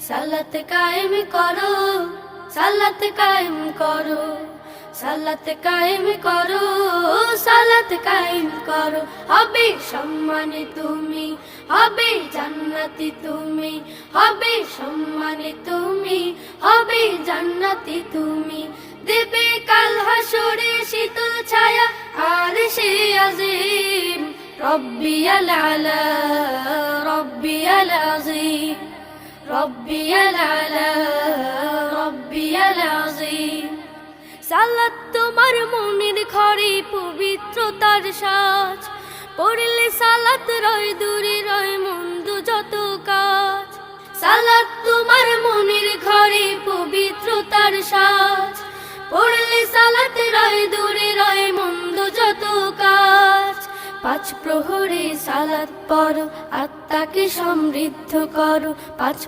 সালাত কায়েম করো, সালাত কায়েম করো, সালাত কায়েম করো, সালাত কায়েম করো। হবে সম্মানে তুমি, হবে জান্নাতি তুমি, হবে সম্মানে তুমি, হবে জান্নাতি তুমি। দেবে কাল হাসরে শীতল ছায়া আরশে আজিম। রব্বিয়াল আলা, রব্বিয়াল আযীম, রব্বিয়াল আলা, রব্বিয়াল আযীম। সালাত তোমার মনের ঘরে পবিত্রতার সাজ, পড়লে সালাত রয় দূরে রয় মন্দ যত কাজ। সালাত তোমার মনের ঘরে পবিত্রতার সাজ, পড়লে সালাত রয় দূরে রয় মন্দ যত কাজ। পাঁচ প্রহরে সালাত পড়ো, আত্মাকে সমৃদ্ধ করো। পাঁচ